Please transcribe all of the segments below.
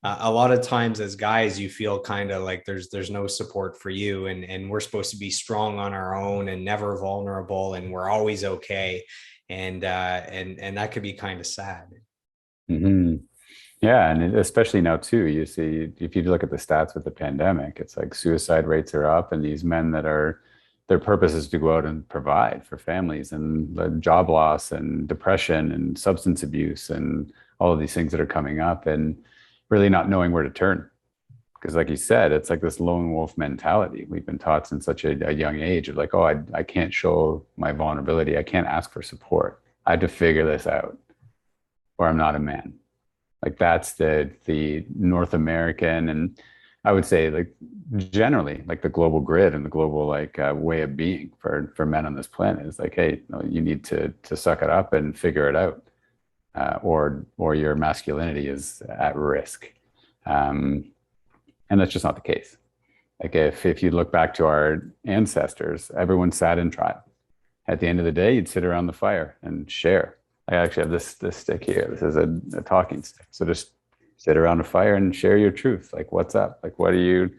a lot of times as guys, you feel kind of like there's no support for you, and we're supposed to be strong on our own and never vulnerable, and we're always okay, and that could be kind of sad. Hmm. Yeah, and especially now too, you see if you look at the stats with the pandemic, it's like suicide rates are up, and these men that are their purpose is to go out and provide for families, and the job loss and depression and substance abuse and all of these things that are coming up, and really not knowing where to turn. Because like you said, it's like this lone wolf mentality. We've been taught since such a young age of like, oh, I can't show my vulnerability. I can't ask for support. I have to figure this out, or I'm not a man. Like that's the North American, and I would say like generally like the global grid and the global like way of being for men on this planet is like, hey, no, you need to suck it up and figure it out, or your masculinity is at risk, and that's just not the case. Like if you look back to our ancestors, everyone sat in tribe. At the end of the day, you'd sit around the fire and share. I actually have this stick here. This is a talking stick. So just sit around a fire and share your truth. Like, what's up? Like, what are you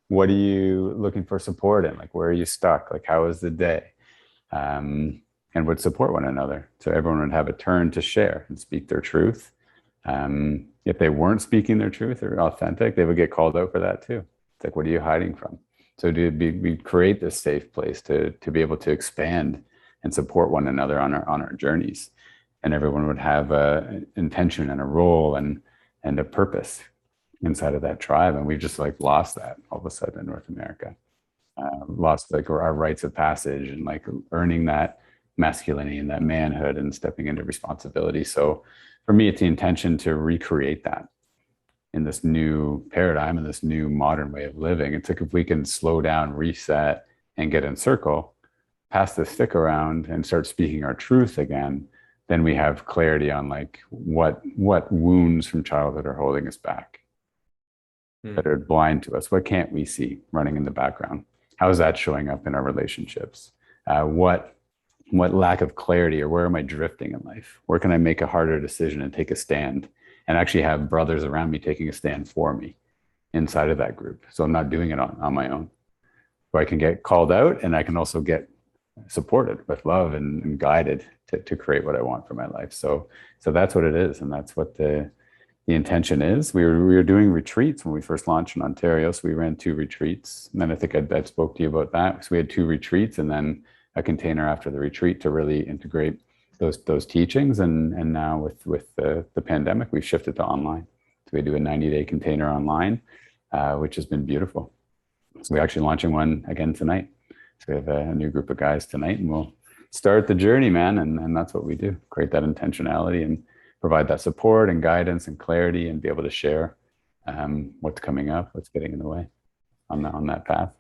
looking for support in? Like, where are you stuck? Like, how was the day? And would support one another. So everyone would have a turn to share and speak their truth. If they weren't speaking their truth or authentic, they would get called out for that too. It's like, what are you hiding from? So we create this safe place to be able to expand and support one another on our journeys, and everyone would have a intention and a role and a purpose inside of that tribe. And we've just like lost that all of a sudden in North America. Lost like our rites of passage and like earning that masculinity and that manhood and stepping into responsibility. So for me, it's the intention to recreate that in this new paradigm and this new modern way of living. It's like if we can slow down, reset, and get in circle, pass the stick around and start speaking our truth again, then we have clarity on like what wounds from childhood are holding us back, that are blind to us. What can't we see running in the background? How is that showing up in our relationships? What lack of clarity, or where am I drifting in life? Where can I make a harder decision and take a stand and actually have brothers around me taking a stand for me inside of that group? So I'm not doing it on my own. Where I can get called out and I can also get supported with love and guided to create what I want for my life. So that's what it is. And that's what the intention is. We were doing retreats when we first launched in Ontario. So we ran 2 retreats. And then I think I spoke to you about that. So we had 2 retreats and then a container after the retreat to really integrate those teachings. And now with the pandemic, we've shifted to online. So we do a 90-day container online, which has been beautiful. So we're actually launching one again tonight. So we have a new group of guys tonight, and we'll start the journey, man. And that's what we do: create that intentionality and provide that support and guidance and clarity, and be able to share what's coming up, what's getting in the way on that path.